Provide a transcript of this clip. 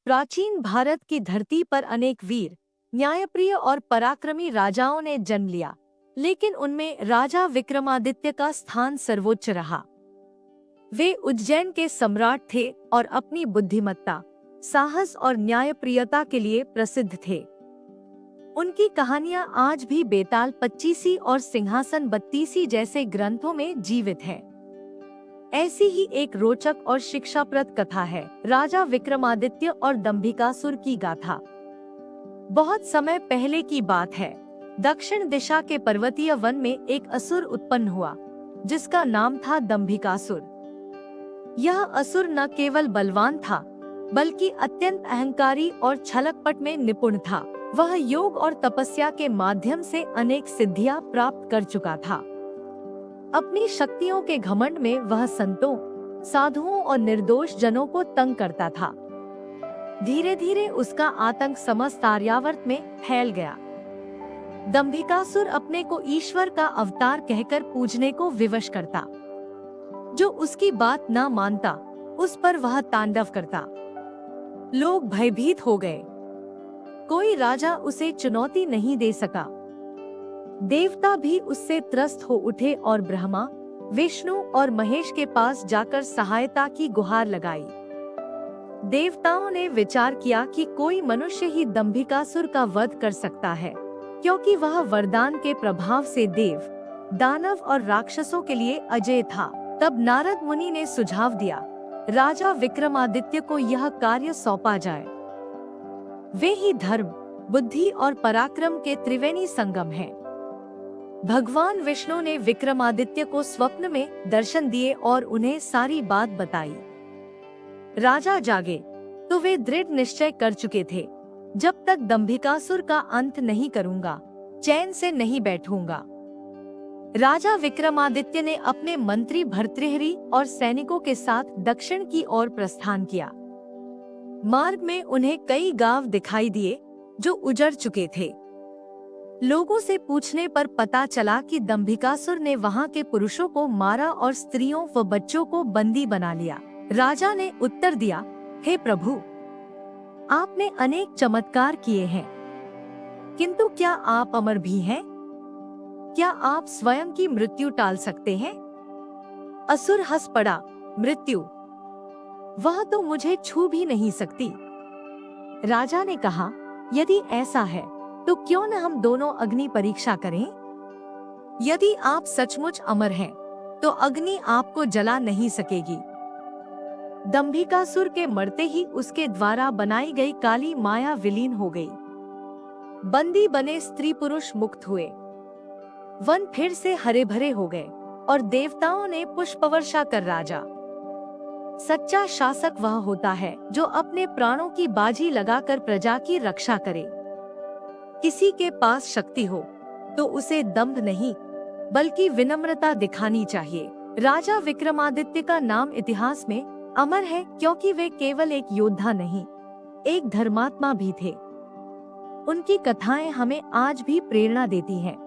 प्राचीन भारत की धरती पर अनेक वीर, न्यायप्रिय और पराक्रमी राजाओं ने जन्म लिया, लेकिन उनमें राजा विक्रमादित्य का स्थान सर्वोच्च रहा। वे उज्जैन के सम्राट थे और अपनी बुद्धिमत्ता, साहस और न्यायप्रियता के लिए प्रसिद्ध थे। उनकी कहानियां आज भी बेताल 25 और सिंहासन 32 जैसे ग्रंथों में जीवित है। ऐसी ही एक रोचक और शिक्षाप्रद कथा है राजा विक्रमादित्य और दंभिकासुर की गाथा। बहुत समय पहले की बात है। दक्षिण दिशा के पर्वतीय वन में एक असुर उत्पन्न हुआ, जिसका नाम था दंभिकासुर। यह असुर न केवल बलवान था, बल्कि अत्यंत अहंकारी और छलकपट में निपुण था। वह योग और तपस्या के माध्यम से अनेक सिद्धियां प्राप्त कर चुका था। अपनी शक्तियों के घमंड में वह संतों, साधुओं और निर्दोष जनों को तंग करता था। धीरे धीरे उसका आतंक समस्त आर्यावर्त में फैल गया। दंभिकासुर अपने को ईश्वर का अवतार कहकर पूजने को विवश करता। जो उसकी बात न मानता, उस पर वह तांडव करता। लोग भयभीत हो गए। कोई राजा उसे चुनौती नहीं दे सका। देवता भी उससे त्रस्त हो उठे और ब्रह्मा, विष्णु और महेश के पास जाकर सहायता की गुहार लगाई। देवताओं ने विचार किया कि कोई मनुष्य ही दंभिकासुर का वध कर सकता है, क्योंकि वह वरदान के प्रभाव से देव, दानव और राक्षसों के लिए अजेय था। तब नारद मुनि ने सुझाव दिया, राजा विक्रमादित्य को यह कार्य सौंपा जाए। वे ही धर्म, बुद्धि और पराक्रम के त्रिवेणी संगम हैं। भगवान विष्णु ने विक्रमादित्य को स्वप्न में दर्शन दिए और उन्हें सारी बात बताई। राजा जागे तो वे दृढ़ निश्चय कर चुके थे, जब तक दंभिकासुर का अंत नहीं करूंगा, चैन से नहीं बैठूंगा। राजा विक्रमादित्य ने अपने मंत्री भर्तृहरि और सैनिकों के साथ दक्षिण की ओर प्रस्थान किया। मार्ग में उन्हें कई गांव दिखाई दिए जो उजड़ चुके थे। लोगों से पूछने पर पता चला कि दंभिकासुर ने वहां के पुरुषों को मारा और स्त्रियों व बच्चों को बंदी बना लिया। राजा ने उत्तर दिया, हे प्रभु, आपने अनेक चमत्कार किए हैं, किंतु क्या आप अमर भी हैं? क्या आप स्वयं की मृत्यु टाल सकते हैं? असुर हंस पड़ा, मृत्यु? वह तो मुझे छू भी नहीं सकती। राजा ने कहा, यदि ऐसा है तो क्यों न हम दोनों अग्नि परीक्षा करें? यदि आप सचमुच अमर हैं, तो अग्नि आपको जला नहीं सकेगी। दंभिकासुर के मरते ही उसके द्वारा बनाई गई काली माया विलीन हो गई। बंदी बने स्त्री पुरुष मुक्त हुए। वन फिर से हरे भरे हो गए और देवताओं ने पुष्पवर्षा कर राजा। सच्चा शासक वह होता है जो अपने प्राणों की बाजी लगाकर प्रजा की रक्षा करे। किसी के पास शक्ति हो तो उसे दंभ नहीं, बल्कि विनम्रता दिखानी चाहिए। राजा विक्रमादित्य का नाम इतिहास में अमर है, क्योंकि वे केवल एक योद्धा नहीं, एक धर्मात्मा भी थे। उनकी कथाएं हमें आज भी प्रेरणा देती हैं।